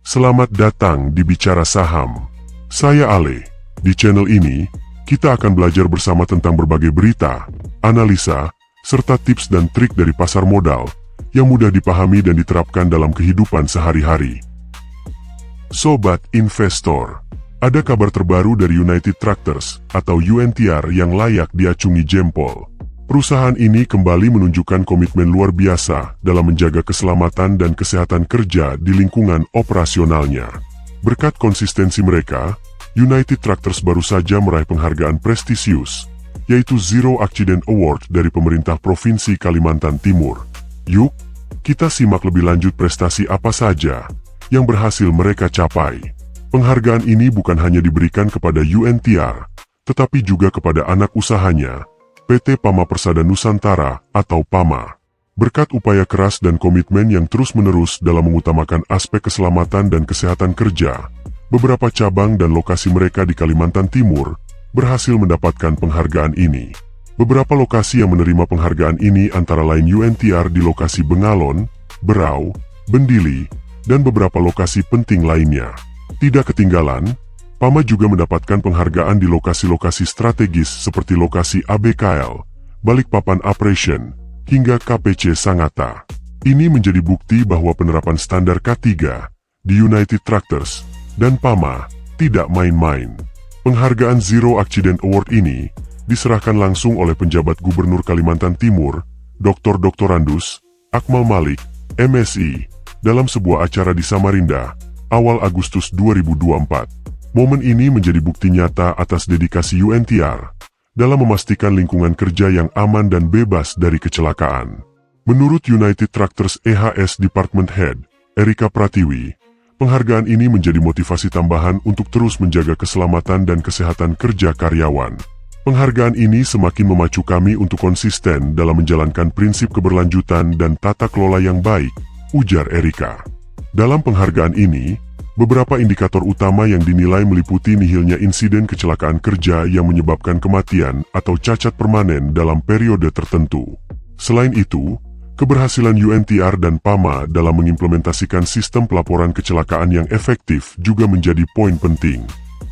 Selamat datang di Bicara Saham. Saya Ale. Di channel ini, kita akan belajar bersama tentang berbagai berita, analisa, serta tips dan trik dari pasar modal yang mudah dipahami dan diterapkan dalam kehidupan sehari-hari. Sobat investor, ada kabar terbaru dari United Tractors atau UNTR yang layak diacungi jempol. Perusahaan ini kembali menunjukkan komitmen luar biasa dalam menjaga keselamatan dan kesehatan kerja di lingkungan operasionalnya. Berkat konsistensi mereka, United Tractors baru saja meraih penghargaan prestisius, yaitu Zero Accident Award dari pemerintah Provinsi Kalimantan Timur. Yuk, kita simak lebih lanjut prestasi apa saja yang berhasil mereka capai. Penghargaan ini bukan hanya diberikan kepada UNTR, tetapi juga kepada anak usahanya, PT Pama Persada Nusantara atau PAMA. Berkat upaya keras dan komitmen yang terus-menerus dalam mengutamakan aspek keselamatan dan kesehatan kerja, beberapa cabang dan lokasi mereka di Kalimantan Timur berhasil mendapatkan penghargaan ini. Beberapa lokasi yang menerima penghargaan ini antara lain UNTR di lokasi Bengalon, Berau, Bendili, dan beberapa lokasi penting lainnya. Tidak ketinggalan, PAMA juga mendapatkan penghargaan di lokasi-lokasi strategis seperti lokasi ABKL, Balikpapan Operation, hingga KPC Sangatta. Ini menjadi bukti bahwa penerapan standar K3 di United Tractors dan PAMA tidak main-main. Penghargaan Zero Accident Award ini diserahkan langsung oleh penjabat Gubernur Kalimantan Timur, Dr. Randus Akmal Malik, MSI, dalam sebuah acara di Samarinda, awal Agustus 2024. Momen ini menjadi bukti nyata atas dedikasi UNTR dalam memastikan lingkungan kerja yang aman dan bebas dari kecelakaan. Menurut United Tractors EHS Department Head, Erika Pratiwi, penghargaan ini menjadi motivasi tambahan untuk terus menjaga keselamatan dan kesehatan kerja karyawan. Penghargaan ini semakin memacu kami untuk konsisten dalam menjalankan prinsip keberlanjutan dan tata kelola yang baik, ujar Erika. Dalam penghargaan ini, beberapa indikator utama yang dinilai meliputi nihilnya insiden kecelakaan kerja yang menyebabkan kematian atau cacat permanen dalam periode tertentu. Selain itu, keberhasilan UNTR dan PAMA dalam mengimplementasikan sistem pelaporan kecelakaan yang efektif juga menjadi poin penting.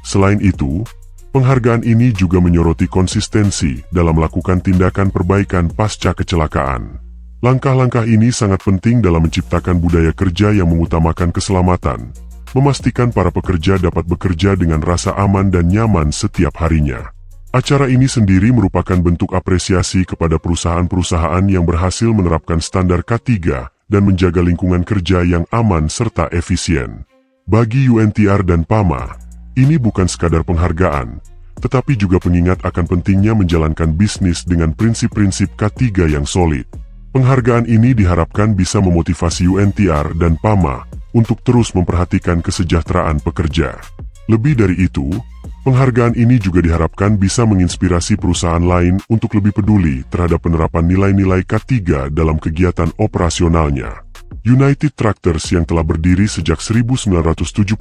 Selain itu, penghargaan ini juga menyoroti konsistensi dalam melakukan tindakan perbaikan pasca kecelakaan. Langkah-langkah ini sangat penting dalam menciptakan budaya kerja yang mengutamakan keselamatan, memastikan para pekerja dapat bekerja dengan rasa aman dan nyaman setiap harinya. Acara ini sendiri merupakan bentuk apresiasi kepada perusahaan-perusahaan yang berhasil menerapkan standar K3 dan menjaga lingkungan kerja yang aman serta efisien. Bagi UNTR dan PAMA, ini bukan sekadar penghargaan, tetapi juga pengingat akan pentingnya menjalankan bisnis dengan prinsip-prinsip K3 yang solid. Penghargaan ini diharapkan bisa memotivasi UNTR dan PAMA untuk terus memperhatikan kesejahteraan pekerja. Lebih dari itu, penghargaan ini juga diharapkan bisa menginspirasi perusahaan lain untuk lebih peduli terhadap penerapan nilai-nilai K3 dalam kegiatan operasionalnya. United Tractors yang telah berdiri sejak 1972,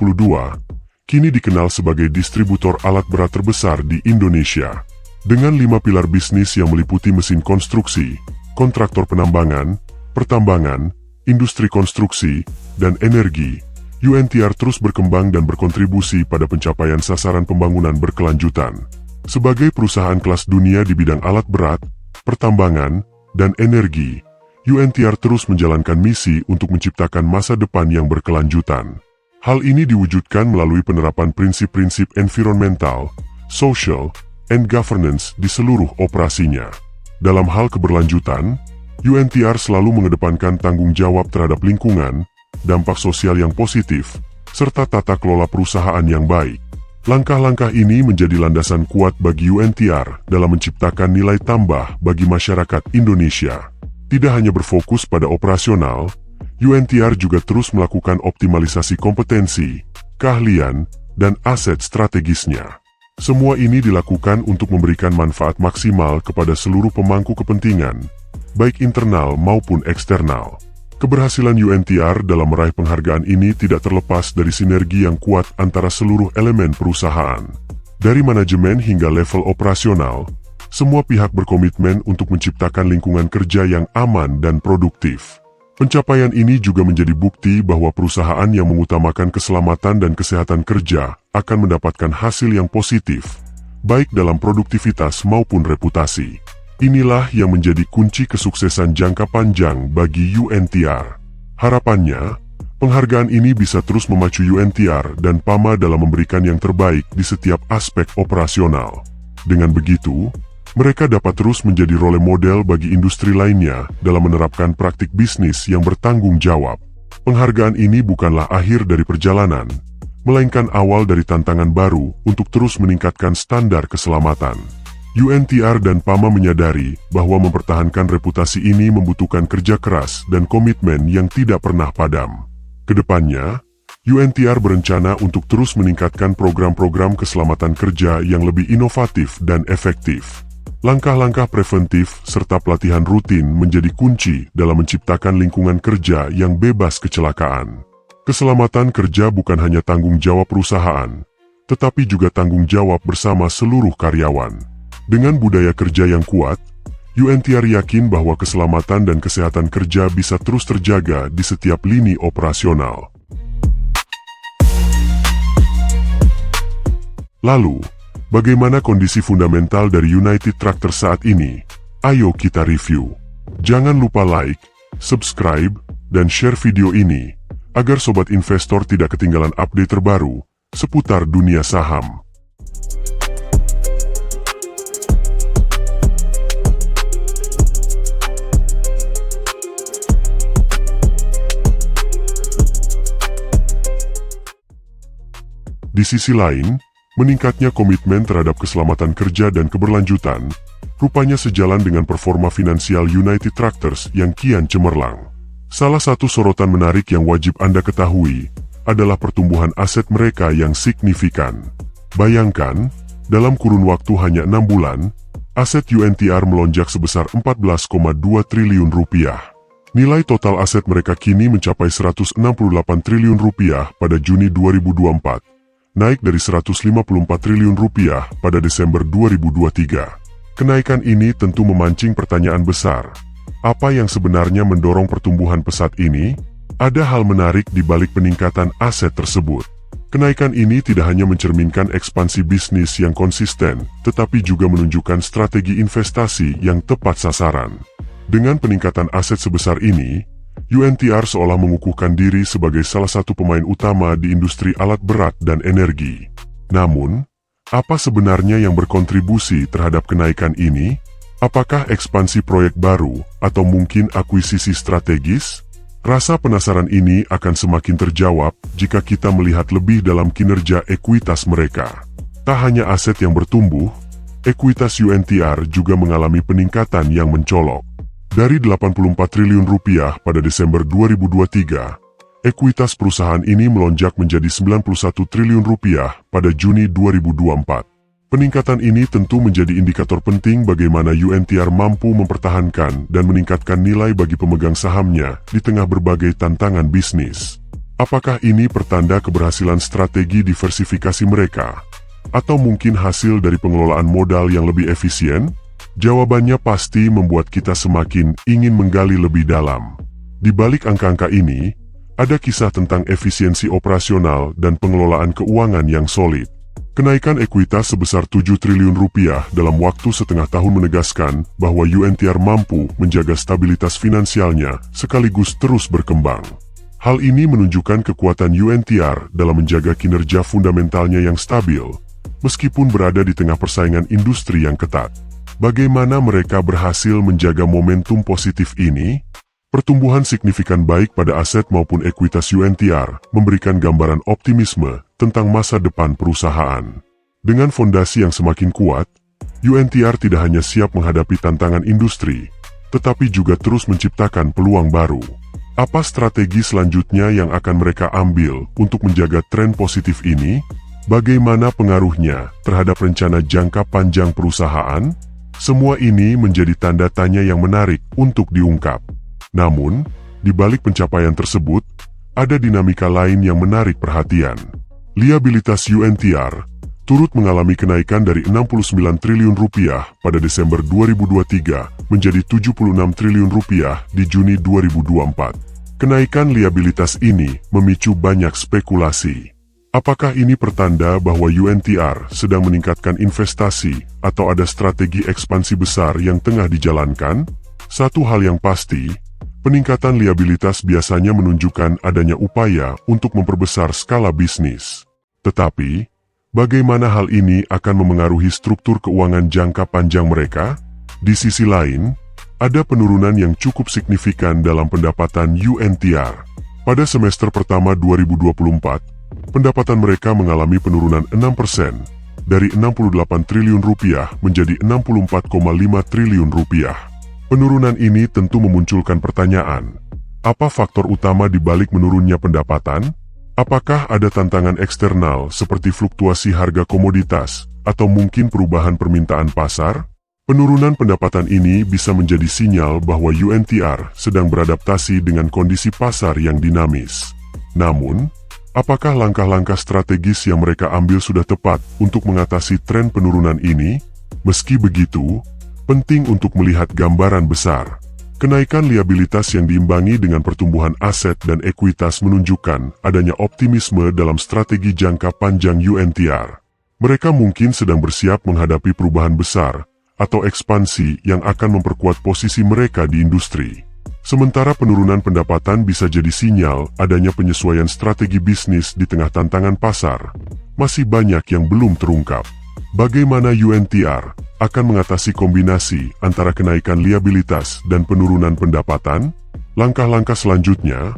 kini dikenal sebagai distributor alat berat terbesar di Indonesia. Dengan 5 pilar bisnis yang meliputi mesin konstruksi, kontraktor penambangan, pertambangan, industri konstruksi, dan energi, UNTR terus berkembang dan berkontribusi pada pencapaian sasaran pembangunan berkelanjutan. Sebagai perusahaan kelas dunia di bidang alat berat, pertambangan, dan energi, UNTR terus menjalankan misi untuk menciptakan masa depan yang berkelanjutan. Hal ini diwujudkan melalui penerapan prinsip-prinsip environmental, social, and governance di seluruh operasinya. Dalam hal keberlanjutan, UNTR selalu mengedepankan tanggung jawab terhadap lingkungan, dampak sosial yang positif, serta tata kelola perusahaan yang baik. Langkah-langkah ini menjadi landasan kuat bagi UNTR dalam menciptakan nilai tambah bagi masyarakat Indonesia. Tidak hanya berfokus pada operasional, UNTR juga terus melakukan optimalisasi kompetensi, keahlian, dan aset strategisnya. Semua ini dilakukan untuk memberikan manfaat maksimal kepada seluruh pemangku kepentingan, baik internal maupun eksternal. Keberhasilan UNTR dalam meraih penghargaan ini tidak terlepas dari sinergi yang kuat antara seluruh elemen perusahaan. Dari manajemen hingga level operasional, semua pihak berkomitmen untuk menciptakan lingkungan kerja yang aman dan produktif. Pencapaian ini juga menjadi bukti bahwa perusahaan yang mengutamakan keselamatan dan kesehatan kerja akan mendapatkan hasil yang positif, baik dalam produktivitas maupun reputasi. Inilah yang menjadi kunci kesuksesan jangka panjang bagi UNTR. Harapannya, penghargaan ini bisa terus memacu UNTR dan PAMA dalam memberikan yang terbaik di setiap aspek operasional. Dengan begitu, mereka dapat terus menjadi role model bagi industri lainnya dalam menerapkan praktik bisnis yang bertanggung jawab. Penghargaan ini bukanlah akhir dari perjalanan, melainkan awal dari tantangan baru untuk terus meningkatkan standar keselamatan. UNTR dan PAMA menyadari bahwa mempertahankan reputasi ini membutuhkan kerja keras dan komitmen yang tidak pernah padam. Kedepannya, UNTR berencana untuk terus meningkatkan program-program keselamatan kerja yang lebih inovatif dan efektif. Langkah-langkah preventif serta pelatihan rutin menjadi kunci dalam menciptakan lingkungan kerja yang bebas kecelakaan. Keselamatan kerja bukan hanya tanggung jawab perusahaan, tetapi juga tanggung jawab bersama seluruh karyawan. Dengan budaya kerja yang kuat, UNTR yakin bahwa keselamatan dan kesehatan kerja bisa terus terjaga di setiap lini operasional. Lalu, bagaimana kondisi fundamental dari United Tractor saat ini? Ayo kita review. Jangan lupa like, subscribe, dan share video ini, agar sobat investor tidak ketinggalan update terbaru seputar dunia saham. Di sisi lain, meningkatnya komitmen terhadap keselamatan kerja dan keberlanjutan, rupanya sejalan dengan performa finansial United Tractors yang kian cemerlang. Salah satu sorotan menarik yang wajib Anda ketahui adalah pertumbuhan aset mereka yang signifikan. Bayangkan, dalam kurun waktu hanya 6 bulan, aset UNTR melonjak sebesar 14,2 triliun rupiah. Nilai total aset mereka kini mencapai 168 triliun rupiah pada Juni 2024. Naik dari 154 triliun rupiah pada Desember 2023. Kenaikan ini tentu memancing pertanyaan besar. Apa yang sebenarnya mendorong pertumbuhan pesat ini? Ada hal menarik di balik peningkatan aset tersebut. Kenaikan ini tidak hanya mencerminkan ekspansi bisnis yang konsisten, tetapi juga menunjukkan strategi investasi yang tepat sasaran. Dengan peningkatan aset sebesar ini, UNTR seolah mengukuhkan diri sebagai salah satu pemain utama di industri alat berat dan energi. Namun, apa sebenarnya yang berkontribusi terhadap kenaikan ini? Apakah ekspansi proyek baru atau mungkin akuisisi strategis? Rasa penasaran ini akan semakin terjawab jika kita melihat lebih dalam kinerja ekuitas mereka. Tak hanya aset yang bertumbuh, ekuitas UNTR juga mengalami peningkatan yang mencolok. Dari 84 triliun rupiah pada Desember 2023, ekuitas perusahaan ini melonjak menjadi 91 triliun rupiah pada Juni 2024. Peningkatan ini tentu menjadi indikator penting bagaimana UNTR mampu mempertahankan dan meningkatkan nilai bagi pemegang sahamnya di tengah berbagai tantangan bisnis. Apakah ini pertanda keberhasilan strategi diversifikasi mereka? Atau mungkin hasil dari pengelolaan modal yang lebih efisien? Jawabannya pasti membuat kita semakin ingin menggali lebih dalam. Di balik angka-angka ini, ada kisah tentang efisiensi operasional dan pengelolaan keuangan yang solid. Kenaikan ekuitas sebesar 7 triliun rupiah dalam waktu setengah tahun menegaskan bahwa UNTR mampu menjaga stabilitas finansialnya sekaligus terus berkembang. Hal ini menunjukkan kekuatan UNTR dalam menjaga kinerja fundamentalnya yang stabil, meskipun berada di tengah persaingan industri yang ketat. Bagaimana mereka berhasil menjaga momentum positif ini? Pertumbuhan signifikan baik pada aset maupun ekuitas UNTR memberikan gambaran optimisme tentang masa depan perusahaan. Dengan fondasi yang semakin kuat, UNTR tidak hanya siap menghadapi tantangan industri, tetapi juga terus menciptakan peluang baru. Apa strategi selanjutnya yang akan mereka ambil untuk menjaga tren positif ini? Bagaimana pengaruhnya terhadap rencana jangka panjang perusahaan? Semua ini menjadi tanda tanya yang menarik untuk diungkap. Namun, di balik pencapaian tersebut, ada dinamika lain yang menarik perhatian. Liabilitas UNTR turut mengalami kenaikan dari 69 triliun rupiah pada Desember 2023 menjadi 76 triliun rupiah di Juni 2024. Kenaikan liabilitas ini memicu banyak spekulasi. Apakah ini pertanda bahwa UNTR sedang meningkatkan investasi atau ada strategi ekspansi besar yang tengah dijalankan? Satu hal yang pasti, peningkatan liabilitas biasanya menunjukkan adanya upaya untuk memperbesar skala bisnis. Tetapi, bagaimana hal ini akan memengaruhi struktur keuangan jangka panjang mereka? Di sisi lain, ada penurunan yang cukup signifikan dalam pendapatan UNTR. Pada semester pertama 2024, pendapatan mereka mengalami penurunan 6%, dari 68 triliun rupiah menjadi 64,5 triliun rupiah. Penurunan ini tentu memunculkan pertanyaan, apa faktor utama di balik menurunnya pendapatan? Apakah ada tantangan eksternal seperti fluktuasi harga komoditas, atau mungkin perubahan permintaan pasar? Penurunan pendapatan ini bisa menjadi sinyal bahwa UNTR sedang beradaptasi dengan kondisi pasar yang dinamis. Namun, apakah langkah-langkah strategis yang mereka ambil sudah tepat untuk mengatasi tren penurunan ini? Meski begitu, penting untuk melihat gambaran besar. Kenaikan liabilitas yang diimbangi dengan pertumbuhan aset dan ekuitas menunjukkan adanya optimisme dalam strategi jangka panjang UNTR. Mereka mungkin sedang bersiap menghadapi perubahan besar atau ekspansi yang akan memperkuat posisi mereka di industri. Sementara penurunan pendapatan bisa jadi sinyal adanya penyesuaian strategi bisnis di tengah tantangan pasar, masih banyak yang belum terungkap. Bagaimana UNTR akan mengatasi kombinasi antara kenaikan liabilitas dan penurunan pendapatan? Langkah-langkah selanjutnya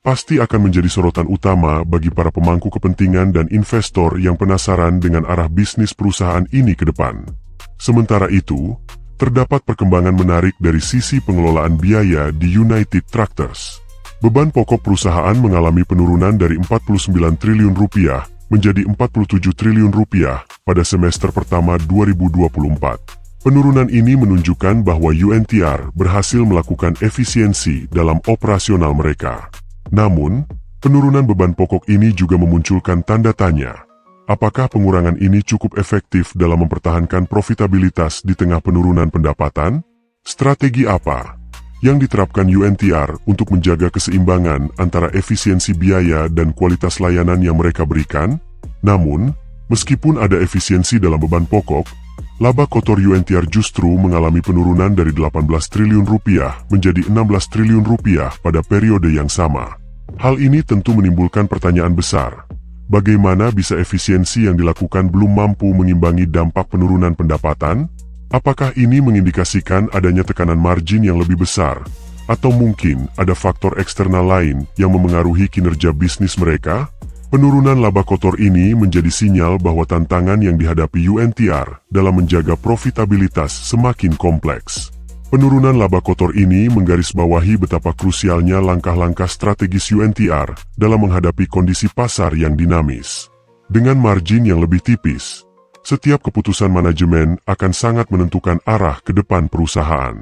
pasti akan menjadi sorotan utama bagi para pemangku kepentingan dan investor yang penasaran dengan arah bisnis perusahaan ini ke depan. Sementara itu, terdapat perkembangan menarik dari sisi pengelolaan biaya di United Tractors. Beban pokok perusahaan mengalami penurunan dari 49 triliun rupiah menjadi 47 triliun rupiah pada semester pertama 2024. Penurunan ini menunjukkan bahwa UNTR berhasil melakukan efisiensi dalam operasional mereka. Namun, penurunan beban pokok ini juga memunculkan tanda tanya. Apakah pengurangan ini cukup efektif dalam mempertahankan profitabilitas di tengah penurunan pendapatan? Strategi apa yang diterapkan UNTR untuk menjaga keseimbangan antara efisiensi biaya dan kualitas layanan yang mereka berikan? Namun, meskipun ada efisiensi dalam beban pokok, laba kotor UNTR justru mengalami penurunan dari 18 triliun rupiah menjadi 16 triliun rupiah pada periode yang sama. Hal ini tentu menimbulkan pertanyaan besar. Bagaimana bisa efisiensi yang dilakukan belum mampu mengimbangi dampak penurunan pendapatan? Apakah ini mengindikasikan adanya tekanan margin yang lebih besar? Atau mungkin ada faktor eksternal lain yang memengaruhi kinerja bisnis mereka? Penurunan laba kotor ini menjadi sinyal bahwa tantangan yang dihadapi UNTR dalam menjaga profitabilitas semakin kompleks. Penurunan laba kotor ini menggarisbawahi betapa krusialnya langkah-langkah strategis UNTR dalam menghadapi kondisi pasar yang dinamis. Dengan margin yang lebih tipis, setiap keputusan manajemen akan sangat menentukan arah ke depan perusahaan.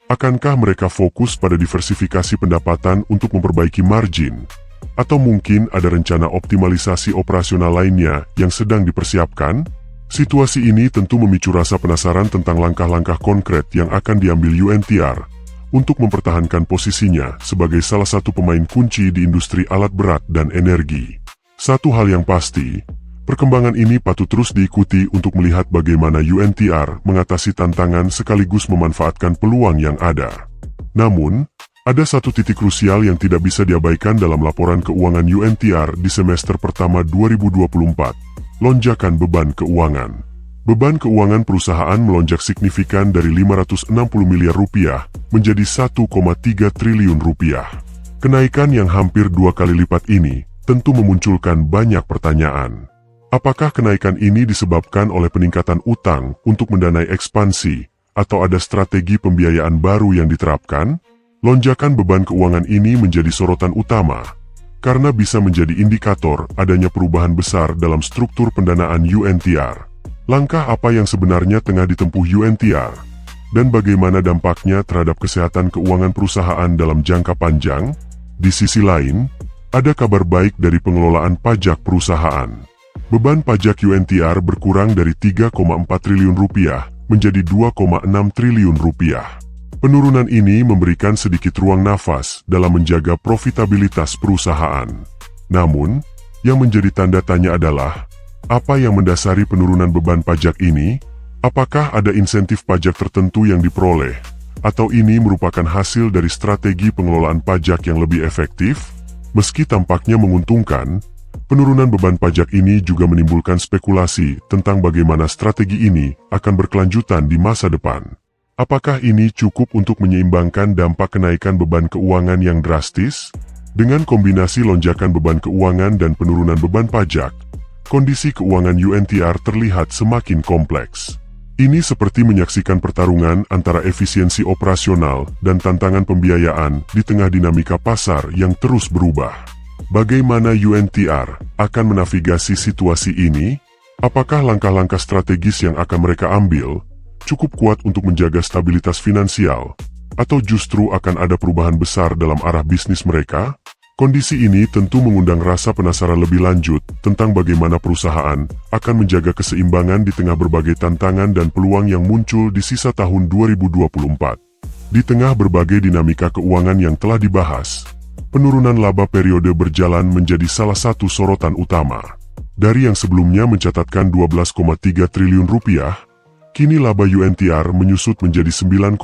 Akankah mereka fokus pada diversifikasi pendapatan untuk memperbaiki margin? Atau mungkin ada rencana optimalisasi operasional lainnya yang sedang dipersiapkan? Situasi ini tentu memicu rasa penasaran tentang langkah-langkah konkret yang akan diambil UNTR untuk mempertahankan posisinya sebagai salah satu pemain kunci di industri alat berat dan energi. Satu hal yang pasti, perkembangan ini patut terus diikuti untuk melihat bagaimana UNTR mengatasi tantangan sekaligus memanfaatkan peluang yang ada. Namun, ada satu titik krusial yang tidak bisa diabaikan dalam laporan keuangan UNTR di semester pertama 2024. Lonjakan beban keuangan. Beban keuangan perusahaan melonjak signifikan dari 560 miliar rupiah menjadi 1,3 triliun rupiah. Kenaikan yang hampir 2 kali lipat ini tentu memunculkan banyak pertanyaan. Apakah kenaikan ini disebabkan oleh peningkatan utang untuk mendanai ekspansi, atau ada strategi pembiayaan baru yang diterapkan? Lonjakan beban keuangan ini menjadi sorotan utama, karena bisa menjadi indikator adanya perubahan besar dalam struktur pendanaan UNTR. Langkah apa yang sebenarnya tengah ditempuh UNTR, dan bagaimana dampaknya terhadap kesehatan keuangan perusahaan dalam jangka panjang? Di sisi lain, ada kabar baik dari pengelolaan pajak perusahaan. Beban pajak UNTR berkurang dari 3,4 triliun rupiah menjadi 2,6 triliun rupiah. Penurunan ini memberikan sedikit ruang nafas dalam menjaga profitabilitas perusahaan. Namun, yang menjadi tanda tanya adalah, apa yang mendasari penurunan beban pajak ini? Apakah ada insentif pajak tertentu yang diperoleh? Atau ini merupakan hasil dari strategi pengelolaan pajak yang lebih efektif? Meski tampaknya menguntungkan, penurunan beban pajak ini juga menimbulkan spekulasi tentang bagaimana strategi ini akan berkelanjutan di masa depan. Apakah ini cukup untuk menyeimbangkan dampak kenaikan beban keuangan yang drastis? Dengan kombinasi lonjakan beban keuangan dan penurunan beban pajak, kondisi keuangan UNTR terlihat semakin kompleks. Ini seperti menyaksikan pertarungan antara efisiensi operasional dan tantangan pembiayaan di tengah dinamika pasar yang terus berubah. Bagaimana UNTR akan menavigasi situasi ini? Apakah langkah-langkah strategis yang akan mereka ambil cukup kuat untuk menjaga stabilitas finansial, atau justru akan ada perubahan besar dalam arah bisnis mereka? Kondisi ini tentu mengundang rasa penasaran lebih lanjut tentang bagaimana perusahaan akan menjaga keseimbangan di tengah berbagai tantangan dan peluang yang muncul di sisa tahun 2024. Di tengah berbagai dinamika keuangan yang telah dibahas, penurunan laba periode berjalan menjadi salah satu sorotan utama. Dari yang sebelumnya mencatatkan 12,3 triliun rupiah, kini laba UNTR menyusut menjadi 9,8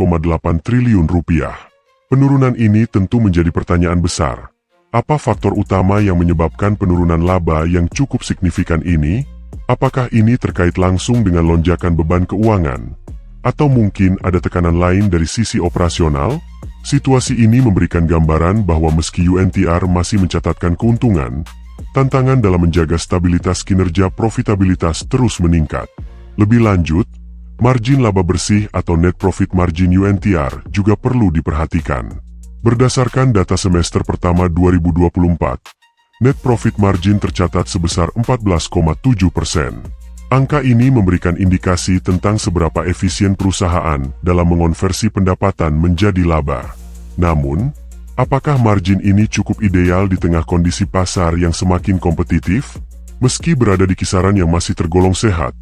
triliun rupiah. Penurunan ini tentu menjadi pertanyaan besar. Apa faktor utama yang menyebabkan penurunan laba yang cukup signifikan ini? Apakah ini terkait langsung dengan lonjakan beban keuangan? Atau mungkin ada tekanan lain dari sisi operasional? Situasi ini memberikan gambaran bahwa meski UNTR masih mencatatkan keuntungan, tantangan dalam menjaga stabilitas kinerja profitabilitas terus meningkat. Lebih lanjut, margin laba bersih atau net profit margin UNTR juga perlu diperhatikan. Berdasarkan data semester pertama 2024, net profit margin tercatat sebesar 14,7%. Angka ini memberikan indikasi tentang seberapa efisien perusahaan dalam mengonversi pendapatan menjadi laba. Namun, apakah margin ini cukup ideal di tengah kondisi pasar yang semakin kompetitif? Meski berada di kisaran yang masih tergolong sehat,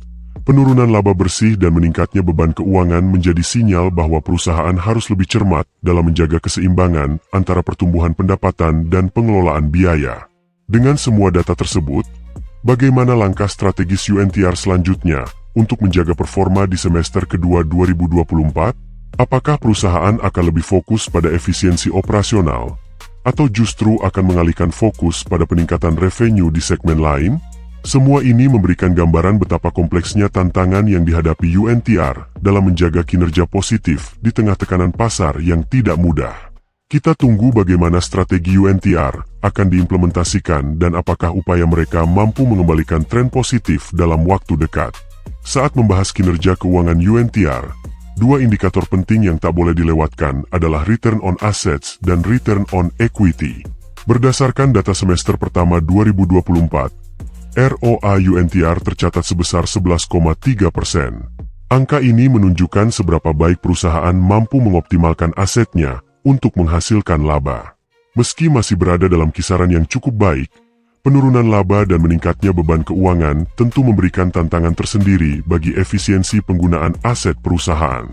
penurunan laba bersih dan meningkatnya beban keuangan menjadi sinyal bahwa perusahaan harus lebih cermat dalam menjaga keseimbangan antara pertumbuhan pendapatan dan pengelolaan biaya. Dengan semua data tersebut, bagaimana langkah strategis UNTR selanjutnya untuk menjaga performa di semester kedua 2024? Apakah perusahaan akan lebih fokus pada efisiensi operasional, atau justru akan mengalihkan fokus pada peningkatan revenue di segmen lain? Semua ini memberikan gambaran betapa kompleksnya tantangan yang dihadapi UNTR dalam menjaga kinerja positif di tengah tekanan pasar yang tidak mudah. Kita tunggu bagaimana strategi UNTR akan diimplementasikan dan apakah upaya mereka mampu mengembalikan tren positif dalam waktu dekat. Saat membahas kinerja keuangan UNTR, dua indikator penting yang tak boleh dilewatkan adalah return on assets dan return on equity. Berdasarkan data semester pertama 2024, ROA UNTR tercatat sebesar 11,3%. Angka ini menunjukkan seberapa baik perusahaan mampu mengoptimalkan asetnya untuk menghasilkan laba. Meski masih berada dalam kisaran yang cukup baik, penurunan laba dan meningkatnya beban keuangan tentu memberikan tantangan tersendiri bagi efisiensi penggunaan aset perusahaan.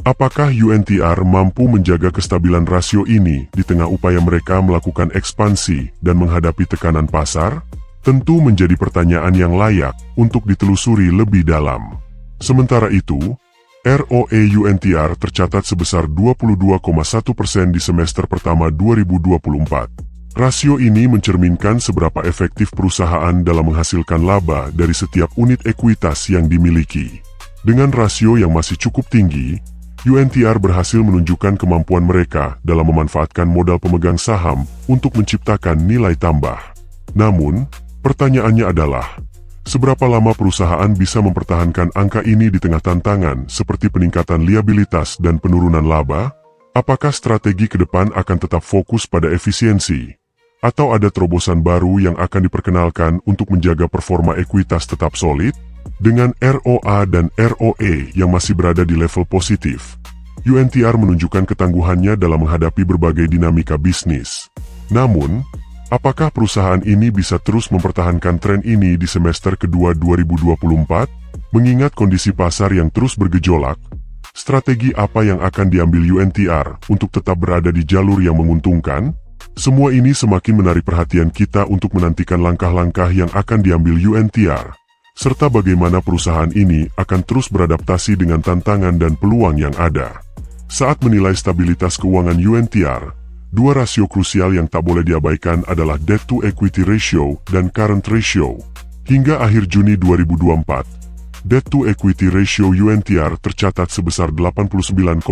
Apakah UNTR mampu menjaga kestabilan rasio ini di tengah upaya mereka melakukan ekspansi dan menghadapi tekanan pasar? Tentu menjadi pertanyaan yang layak untuk ditelusuri lebih dalam. Sementara itu, ROE UNTR tercatat sebesar 22,1% di semester pertama 2024. Rasio ini mencerminkan seberapa efektif perusahaan dalam menghasilkan laba dari setiap unit ekuitas yang dimiliki. Dengan rasio yang masih cukup tinggi, UNTR berhasil menunjukkan kemampuan mereka dalam memanfaatkan modal pemegang saham untuk menciptakan nilai tambah. Namun, pertanyaannya adalah, seberapa lama perusahaan bisa mempertahankan angka ini di tengah tantangan seperti peningkatan liabilitas dan penurunan laba? Apakah strategi ke depan akan tetap fokus pada efisiensi? Atau ada terobosan baru yang akan diperkenalkan untuk menjaga performa ekuitas tetap solid? Dengan ROA dan ROE yang masih berada di level positif, UNTR menunjukkan ketangguhannya dalam menghadapi berbagai dinamika bisnis. Namun, apakah perusahaan ini bisa terus mempertahankan tren ini di semester kedua 2024? Mengingat kondisi pasar yang terus bergejolak, Strategi apa yang akan diambil UNTR untuk tetap berada di jalur yang menguntungkan? Semua ini semakin menarik perhatian kita untuk menantikan langkah-langkah yang akan diambil UNTR, serta bagaimana perusahaan ini akan terus beradaptasi dengan tantangan dan peluang yang ada. Saat menilai stabilitas keuangan UNTR, dua rasio krusial yang tak boleh diabaikan adalah debt to equity ratio dan current ratio. Hingga akhir Juni 2024, debt to equity ratio UNTR tercatat sebesar 89,1%.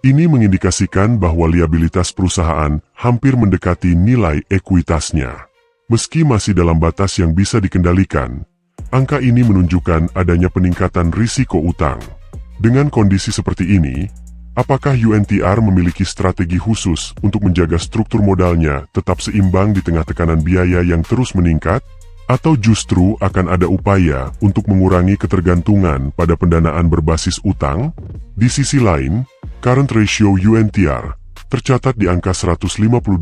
Ini mengindikasikan bahwa liabilitas perusahaan hampir mendekati nilai ekuitasnya. Meski masih dalam batas yang bisa dikendalikan, angka ini menunjukkan adanya peningkatan risiko utang. Dengan kondisi seperti ini, apakah UNTR memiliki strategi khusus untuk menjaga struktur modalnya tetap seimbang di tengah tekanan biaya yang terus meningkat? Atau justru akan ada upaya untuk mengurangi ketergantungan pada pendanaan berbasis utang? Di sisi lain, current ratio UNTR tercatat di angka 152,2%,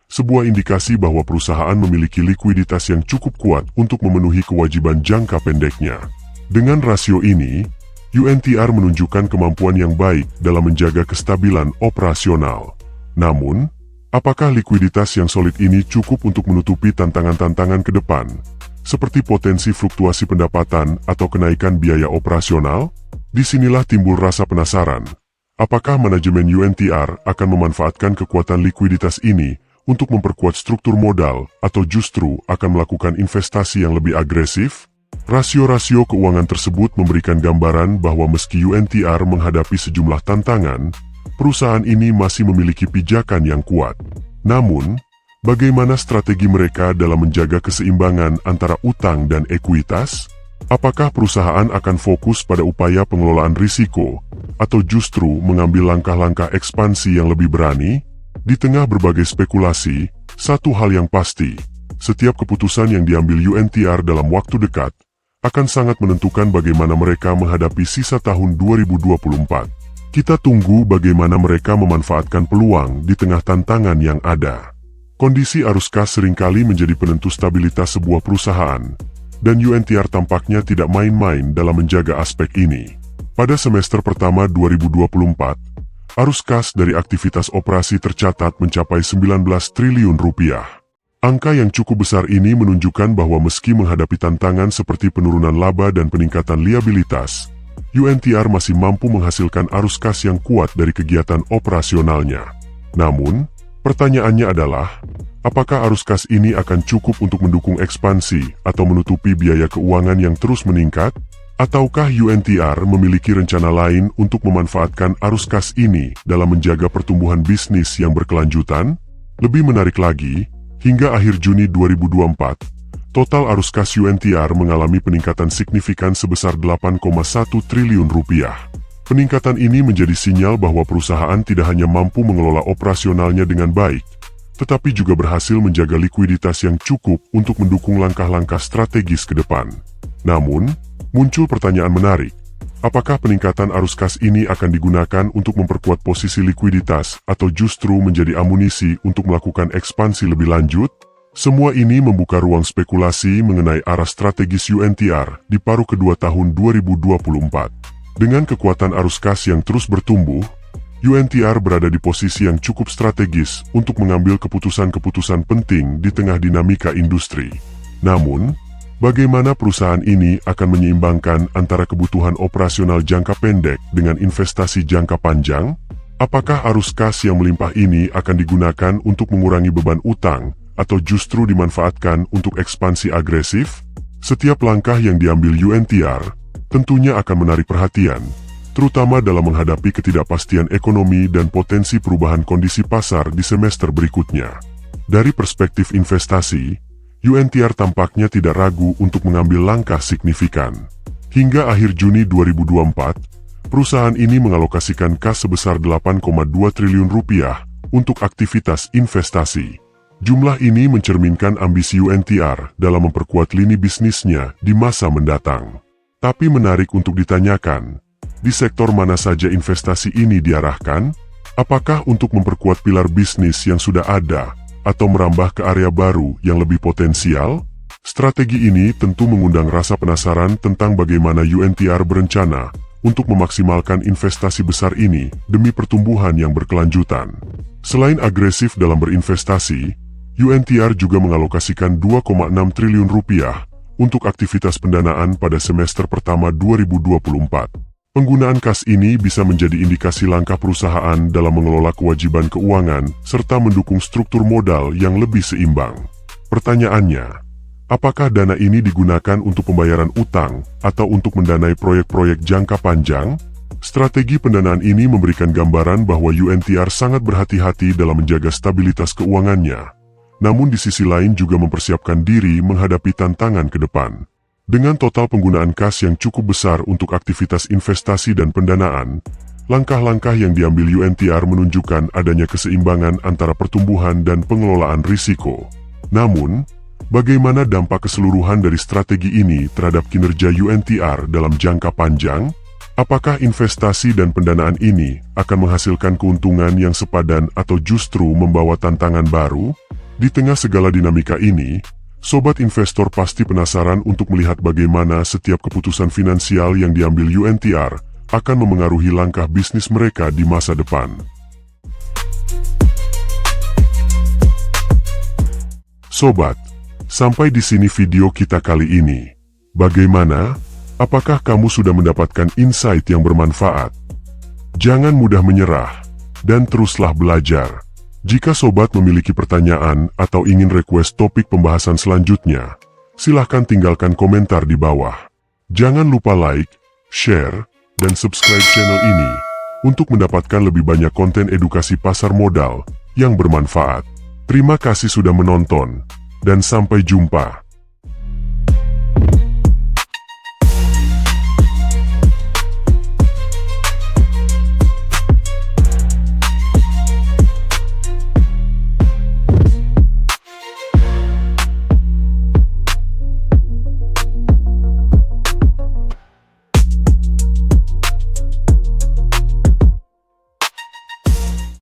sebuah indikasi bahwa perusahaan memiliki likuiditas yang cukup kuat untuk memenuhi kewajiban jangka pendeknya. Dengan rasio ini, UNTR menunjukkan kemampuan yang baik dalam menjaga kestabilan operasional. Namun, apakah likuiditas yang solid ini cukup untuk menutupi tantangan-tantangan ke depan, seperti potensi fluktuasi pendapatan atau kenaikan biaya operasional? Disinilah timbul rasa penasaran. Apakah manajemen UNTR akan memanfaatkan kekuatan likuiditas ini untuk memperkuat struktur modal atau justru akan melakukan investasi yang lebih agresif? Rasio-rasio keuangan tersebut memberikan gambaran bahwa meski UNTR menghadapi sejumlah tantangan, perusahaan ini masih memiliki pijakan yang kuat. Namun, bagaimana strategi mereka dalam menjaga keseimbangan antara utang dan ekuitas? Apakah perusahaan akan fokus pada upaya pengelolaan risiko, atau justru mengambil langkah-langkah ekspansi yang lebih berani? Di tengah berbagai spekulasi, satu hal yang pasti, setiap keputusan yang diambil UNTR dalam waktu dekat, akan sangat menentukan bagaimana mereka menghadapi sisa tahun 2024. Kita tunggu bagaimana mereka memanfaatkan peluang di tengah tantangan yang ada. Kondisi arus kas seringkali menjadi penentu stabilitas sebuah perusahaan, dan UNTR tampaknya tidak main-main dalam menjaga aspek ini. Pada semester pertama 2024, arus kas dari aktivitas operasi tercatat mencapai 19 triliun rupiah. Angka yang cukup besar ini menunjukkan bahwa meski menghadapi tantangan seperti penurunan laba dan peningkatan liabilitas, UNTR masih mampu menghasilkan arus kas yang kuat dari kegiatan operasionalnya. Namun, pertanyaannya adalah, apakah arus kas ini akan cukup untuk mendukung ekspansi atau menutupi biaya keuangan yang terus meningkat? Ataukah UNTR memiliki rencana lain untuk memanfaatkan arus kas ini dalam menjaga pertumbuhan bisnis yang berkelanjutan? Lebih menarik lagi, hingga akhir Juni 2024, total arus kas UNTR mengalami peningkatan signifikan sebesar 8,1 triliun rupiah. Peningkatan ini menjadi sinyal bahwa perusahaan tidak hanya mampu mengelola operasionalnya dengan baik, tetapi juga berhasil menjaga likuiditas yang cukup untuk mendukung langkah-langkah strategis ke depan. Namun, muncul pertanyaan menarik. Apakah peningkatan arus kas ini akan digunakan untuk memperkuat posisi likuiditas atau justru menjadi amunisi untuk melakukan ekspansi lebih lanjut? Semua ini membuka ruang spekulasi mengenai arah strategis UNTR di paruh kedua tahun 2024. Dengan kekuatan arus kas yang terus bertumbuh, UNTR berada di posisi yang cukup strategis untuk mengambil keputusan-keputusan penting di tengah dinamika industri. Namun, bagaimana perusahaan ini akan menyeimbangkan antara kebutuhan operasional jangka pendek dengan investasi jangka panjang? Apakah arus kas yang melimpah ini akan digunakan untuk mengurangi beban utang, atau justru dimanfaatkan untuk ekspansi agresif? Setiap langkah yang diambil UNTR tentunya akan menarik perhatian, terutama dalam menghadapi ketidakpastian ekonomi dan potensi perubahan kondisi pasar di semester berikutnya. Dari perspektif investasi, UNTR tampaknya tidak ragu untuk mengambil langkah signifikan. Hingga akhir Juni 2024, perusahaan ini mengalokasikan kas sebesar 8,2 triliun rupiah untuk aktivitas investasi. Jumlah ini mencerminkan ambisi UNTR dalam memperkuat lini bisnisnya di masa mendatang. Tapi menarik untuk ditanyakan, di sektor mana saja investasi ini diarahkan? Apakah untuk memperkuat pilar bisnis yang sudah ada, atau merambah ke area baru yang lebih potensial? Strategi ini tentu mengundang rasa penasaran tentang bagaimana UNTR berencana untuk memaksimalkan investasi besar ini demi pertumbuhan yang berkelanjutan. Selain agresif dalam berinvestasi, UNTR juga mengalokasikan 2,6 triliun rupiah untuk aktivitas pendanaan pada semester pertama 2024. Penggunaan kas ini bisa menjadi indikasi langkah perusahaan dalam mengelola kewajiban keuangan serta mendukung struktur modal yang lebih seimbang. Pertanyaannya, apakah dana ini digunakan untuk pembayaran utang atau untuk mendanai proyek-proyek jangka panjang? Strategi pendanaan ini memberikan gambaran bahwa UNTR sangat berhati-hati dalam menjaga stabilitas keuangannya. Namun di sisi lain juga mempersiapkan diri menghadapi tantangan ke depan. Dengan total penggunaan kas yang cukup besar untuk aktivitas investasi dan pendanaan, langkah-langkah yang diambil UNTR menunjukkan adanya keseimbangan antara pertumbuhan dan pengelolaan risiko. Namun, bagaimana dampak keseluruhan dari strategi ini terhadap kinerja UNTR dalam jangka panjang? Apakah investasi dan pendanaan ini akan menghasilkan keuntungan yang sepadan atau justru membawa tantangan baru? Di tengah segala dinamika ini, sobat investor pasti penasaran untuk melihat bagaimana setiap keputusan finansial yang diambil UNTR akan memengaruhi langkah bisnis mereka di masa depan. Sobat, sampai di sini video kita kali ini. Bagaimana? Apakah kamu sudah mendapatkan insight yang bermanfaat? Jangan mudah menyerah, dan teruslah belajar. Jika sobat memiliki pertanyaan atau ingin request topik pembahasan selanjutnya, silahkan tinggalkan komentar di bawah. Jangan lupa like, share, dan subscribe channel ini untuk mendapatkan lebih banyak konten edukasi pasar modal yang bermanfaat. Terima kasih sudah menonton, dan sampai jumpa.